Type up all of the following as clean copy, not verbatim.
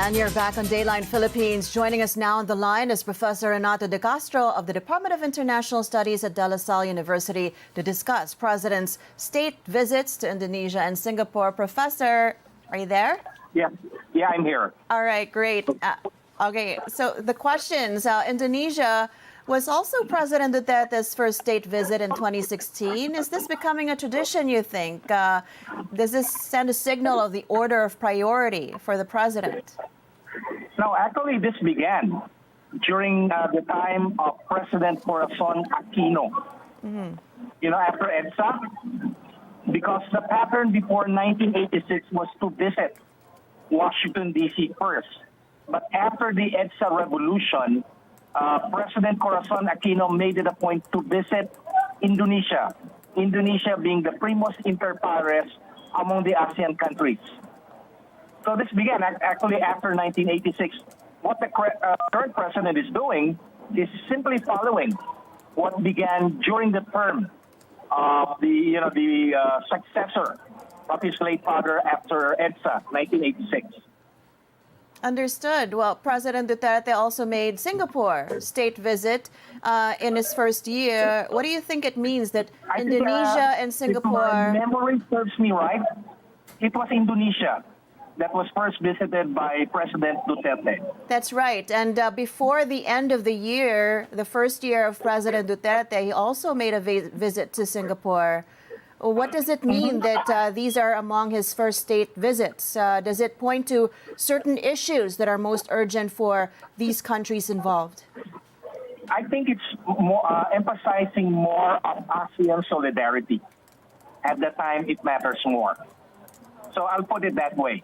And you're back on Dayline Philippines. Joining us now on the line is Professor Renato De Castro of the Department of International Studies at De La Salle University to discuss President's state visits to Indonesia and Singapore. Professor, are you there? Yeah, I'm here. All right, great. Okay, so the questions. Indonesia was also President Duterte's first state visit in 2016. Is this becoming a tradition, you think? Does this send a signal of the order of priority for the president? No, actually, this began during the time of President Corazon Aquino. After EDSA, because the pattern before 1986 was to visit Washington, D.C. first. But after the EDSA revolution, President Corazon Aquino made it a point to visit Indonesia. Indonesia being the primus inter pares among the ASEAN countries. So this began actually after 1986. What the current president is doing is simply following what began during the term of the successor of his late father after EDSA, 1986. Understood. Well, President Duterte also made Singapore state visit in his first year. What do you think it means that Indonesia and Singapore... If my memory serves me right, it was Indonesia that was first visited by President Duterte. That's right. And before the end of the year, the first year of President Duterte, he also made a visit to Singapore. What does it mean that these are among his first state visits? Does it point to certain issues that are most urgent for these countries involved? I think it's more emphasizing more of ASEAN solidarity. At the time, it matters more. So I'll put it that way.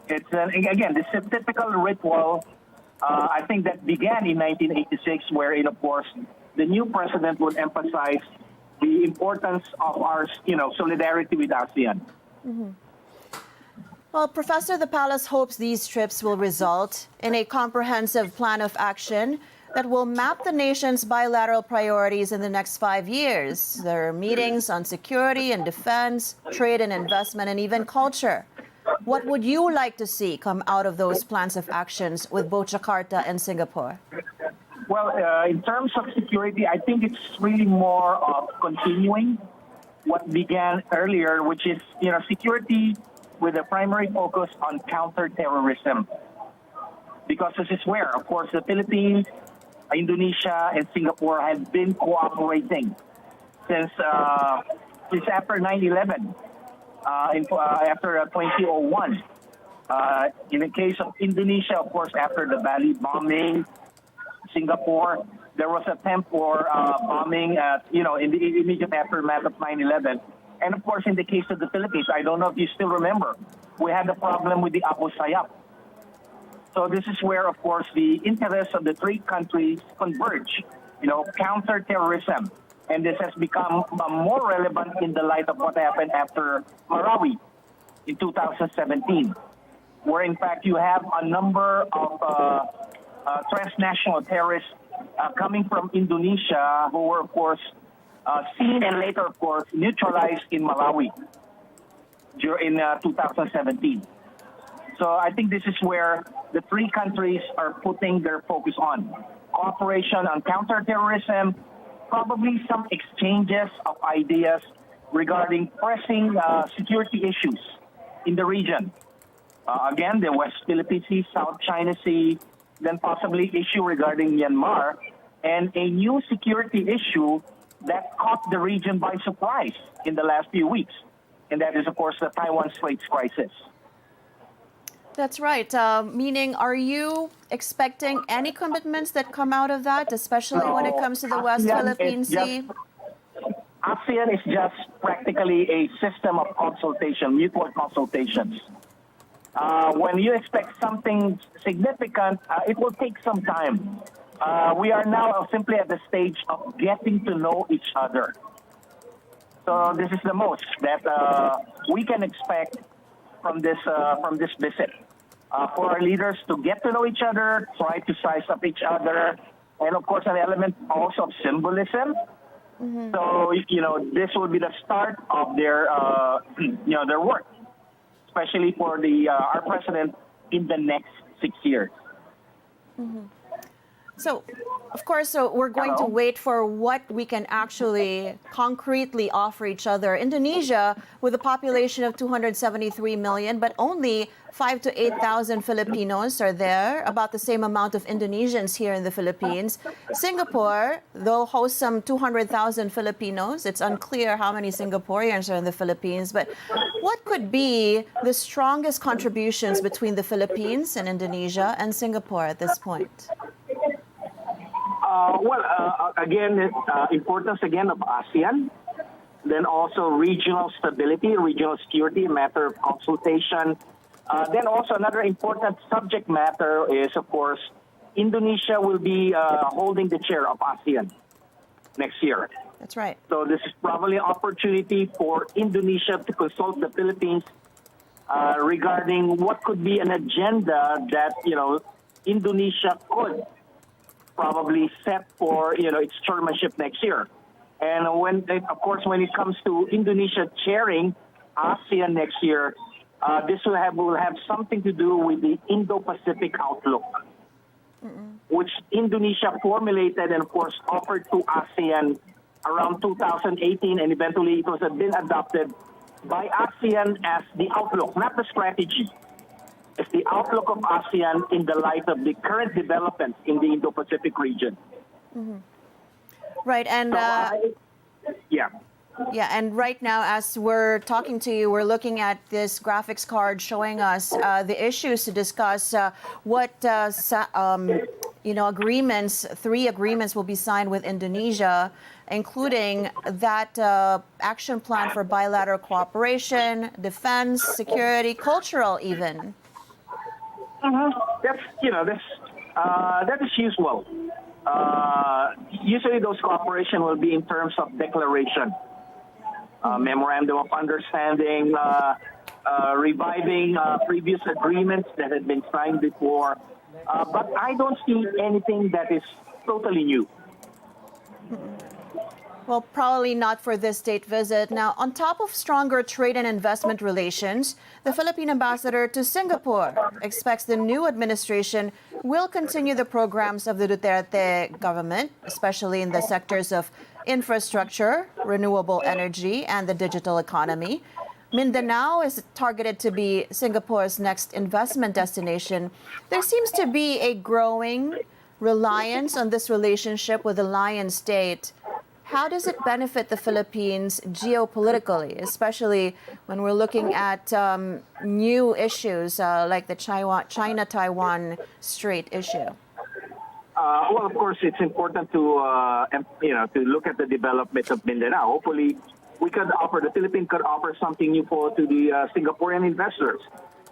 It's again, this is a typical ritual. I think that began in 1986, wherein, of course, the new president would emphasize the importance of our, solidarity with ASEAN. Well, Professor, the palace hopes these trips will result in a comprehensive plan of action that will map the nation's bilateral priorities in the next 5 years. There are meetings on security and defense, trade and investment, and even culture. What would you like to see come out of those plans of actions with both Jakarta and Singapore? Well, in terms of security, I think it's really more of continuing what began earlier, which is, security with a primary focus on counterterrorism. Because this is where, of course, the Philippines, Indonesia, and Singapore have been cooperating since after 9/11, after 2001. In the case of Indonesia, of course, after the Bali bombing, Singapore, there was an attempt for bombing, in the immediate aftermath of 9/11. And of course, in the case of the Philippines, I don't know if you still remember, we had a problem with the Abu Sayyaf. So this is where, of course, the interests of the three countries converge, counterterrorism. And this has become more relevant in the light of what happened after Marawi in 2017, where in fact you have a number of transnational terrorists coming from Indonesia who were, of course, seen and later, of course, neutralized in Malawi in 2017. So I think this is where the three countries are putting their focus on. Cooperation on counterterrorism, probably some exchanges of ideas regarding pressing security issues in the region. Again, the West Philippine Sea, South China Sea, then possibly issue regarding Myanmar, and a new security issue that caught the region by surprise in the last few weeks. And that is, of course, the Taiwan Straits crisis. That's right. Meaning, are you expecting any commitments that come out of that, especially when it comes to the West Philippine Sea? ASEAN is just practically a system of consultation, mutual consultations. When you expect something significant, it will take some time. We are now simply at the stage of getting to know each other. So this is the most that we can expect from this visit. For our leaders to get to know each other, try to size up each other, and of course an element also of symbolism. So this will be the start of their their work, especially for our president in the next 6 years. So, of course, we're going to Hello? wait for what we can actually concretely offer each other. Indonesia, with a population of 273 million, but only 5 to 8,000 Filipinos are there, about the same amount of Indonesians here in the Philippines. Singapore, though, hosts some 200,000 Filipinos. It's unclear how many Singaporeans are in the Philippines, but what could be the strongest contributions between the Philippines and Indonesia and Singapore at this point? Again, importance again of ASEAN, then also regional stability, regional security, a matter of consultation. Then also another important subject matter is, of course, Indonesia will be holding the chair of ASEAN next year. That's right. So this is probably an opportunity for Indonesia to consult the Philippines regarding what could be an agenda that, Indonesia could probably set for, its chairmanship next year. And when it comes to Indonesia chairing ASEAN next year, this will have something to do with the Indo-Pacific outlook, which Indonesia formulated and, of course, offered to ASEAN around 2018, and eventually it was been adopted by ASEAN as the outlook, not the strategy. It's the outlook of ASEAN in the light of the current developments in the Indo-Pacific region. Right, and yeah. yeah, and right now, as we're talking to you, we're looking at this graphics card showing us the issues to discuss. What agreements, 3 agreements will be signed with Indonesia, including that action plan for bilateral cooperation, defense, security, cultural, even. That is usual. Usually, those cooperation will be in terms of declaration. Memorandum of understanding, reviving previous agreements that had been signed before. But I don't see anything that is totally new. Well, probably not for this state visit. Now, on top of stronger trade and investment relations, the Philippine ambassador to Singapore expects the new administration will continue the programs of the Duterte government, especially in the sectors of infrastructure, renewable energy, and the digital economy. Mindanao is targeted to be Singapore's next investment destination. There seems to be a growing reliance on this relationship with the Lion State. How does it benefit the Philippines geopolitically, especially when we're looking at new issues like the China-Taiwan Strait issue? Well, of course, it's important to look at the development of Mindanao. Hopefully, the Philippines could offer something new to the Singaporean investors.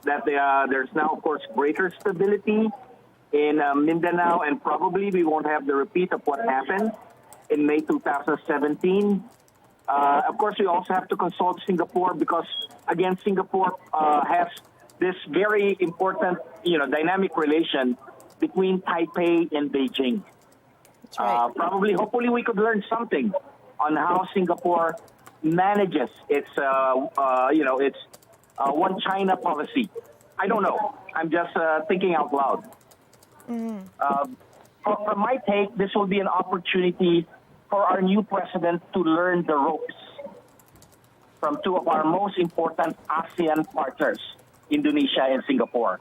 That there's now, of course, greater stability in Mindanao, and probably we won't have the repeat of what happened in May 2017. Of course, we also have to consult Singapore because, again, Singapore has this very important, dynamic relation between Taipei and Beijing. That's right. Hopefully, we could learn something on how Singapore manages its one China policy. I don't know. I'm just thinking out loud. From my take, this will be an opportunity for our new president to learn the ropes from 2 of our most important ASEAN partners, Indonesia and Singapore.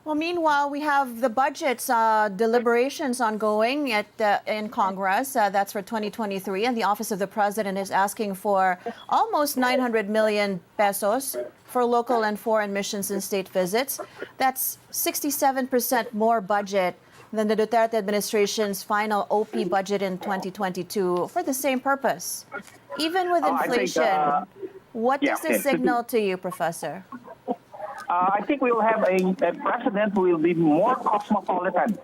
Well, meanwhile, we have the budget's deliberations ongoing in Congress. That's for 2023, and the Office of the President is asking for almost 900 million pesos for local and foreign missions and state visits. That's 67% more budget than the Duterte administration's final OP budget in 2022 for the same purpose. Even with inflation, what does this signal to you, Professor? I think we will have a president who will be more cosmopolitan,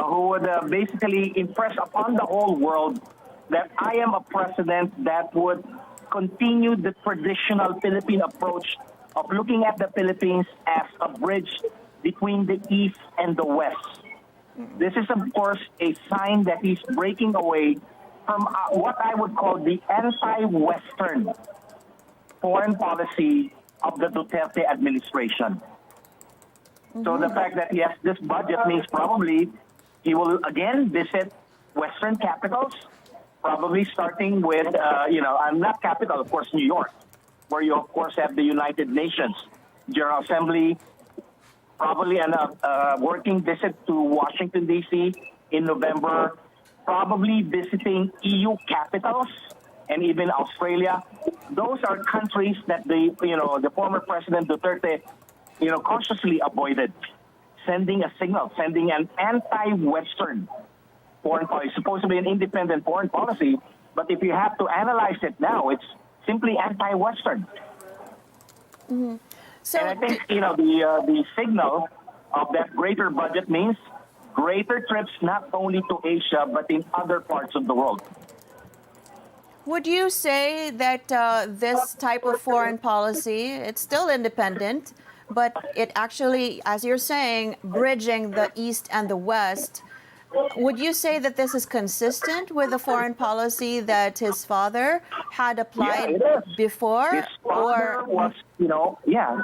who would basically impress upon the whole world that I am a president that would continue the traditional Philippine approach of looking at the Philippines as a bridge between the East and the West. This is, of course, a sign that he's breaking away from what I would call the anti-Western foreign policy of the Duterte administration. So the fact that yes, this budget means probably he will again visit Western capitals, probably starting with, I'm not capital, of course, New York, where you, of course, have the United Nations General Assembly, probably a working visit to Washington, D.C. in November, probably visiting EU capitals and even Australia. Those are countries that the former President Duterte, consciously avoided, sending a signal, sending an anti-Western foreign policy, supposed to be an independent foreign policy, but if you have to analyze it now, it's simply anti-Western. So, and I think, the signal of that greater budget means greater trips not only to Asia, but in other parts of the world. would you say that this type of foreign policy, it's still independent, but it actually, as you're saying, bridging the East and the West, would you say that this is consistent with the foreign policy that his father had applied before? His father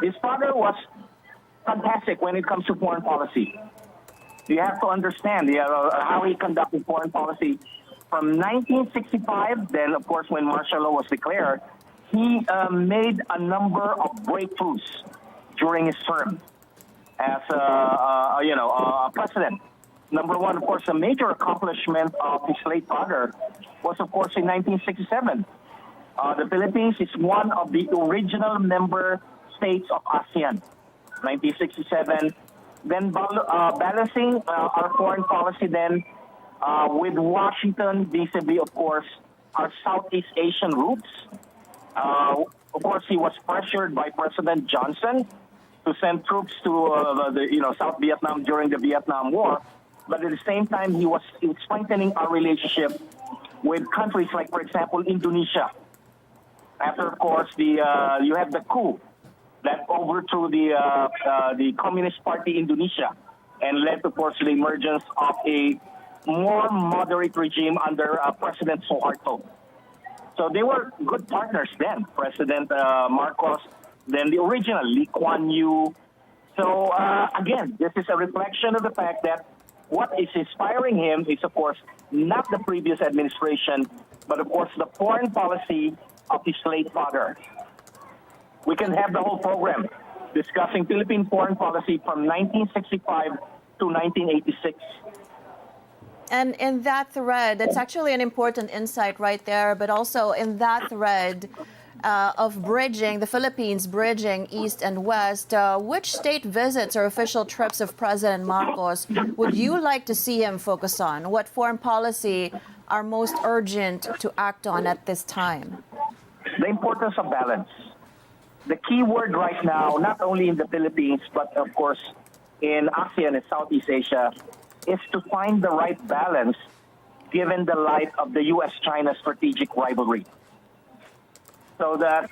his father was fantastic when it comes to foreign policy. You have to understand how he conducted foreign policy. From 1965, then, of course, when martial law was declared, he made a number of breakthroughs during his term as president. Number one, of course, a major accomplishment of his late father was, of course, in 1967. The Philippines is one of the original member states of ASEAN, 1967. Then balancing our foreign policy then with Washington vis-a-vis, of course, our Southeast Asian roots. Of course, he was pressured by President Johnson to send troops to South Vietnam during the Vietnam War. But at the same time, he was strengthening our relationship with countries like, for example, Indonesia. After, of course, you have the coup that overthrew the Communist Party Indonesia and led, of course, to the emergence of a more moderate regime under President Suharto. So they were good partners then, President Marcos, then the original Lee Kuan Yew. So again, this is a reflection of the fact that what is inspiring him is, of course, not the previous administration, but, of course, the foreign policy of his late father. We can have the whole program discussing Philippine foreign policy from 1965 to 1986. And in that thread, that's actually an important insight right there, but also in that thread of bridging, the Philippines bridging East and West, which state visits or official trips of President Marcos would you like to see him focus on? What foreign policy are most urgent to act on at this time? The importance of balance. The key word right now, not only in the Philippines, but of course in ASEAN and Southeast Asia, is to find the right balance given the light of the U.S.-China strategic rivalry. So that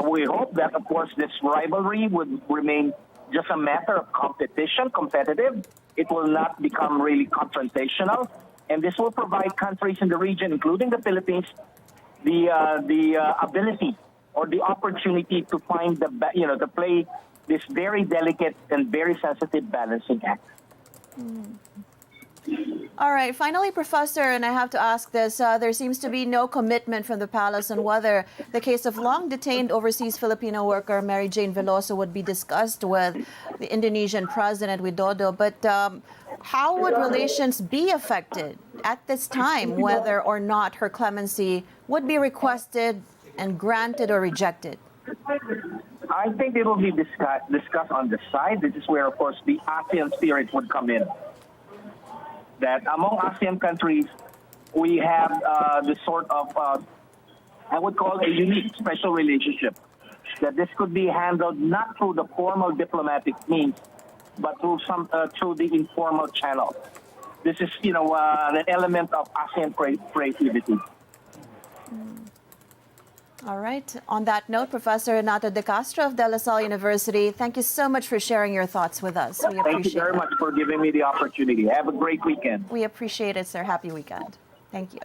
we hope that, of course, this rivalry would remain just a matter of competitive. It will not become really confrontational. And this will provide countries in the region, including the Philippines, the ability or the opportunity to find to play this very delicate and very sensitive balancing act. All right. Finally, Professor, and I have to ask this, there seems to be no commitment from the palace on whether the case of long-detained overseas Filipino worker Mary Jane Veloso would be discussed with the Indonesian President Widodo. But how would relations be affected at this time, whether or not her clemency would be requested and granted or rejected? I think it will be discussed on the side. This is where, of course, the ASEAN spirit would come in. That among ASEAN countries, we have this sort of, I would call a unique special relationship. That this could be handled not through the formal diplomatic means, but through the informal channel. This is, an element of ASEAN creativity. All right. On that note, Professor Renato De Castro of De La Salle University, thank you so much for sharing your thoughts with us. We appreciate it. Thank you very much for giving me the opportunity. Have a great weekend. We appreciate it, sir. Happy weekend. Thank you.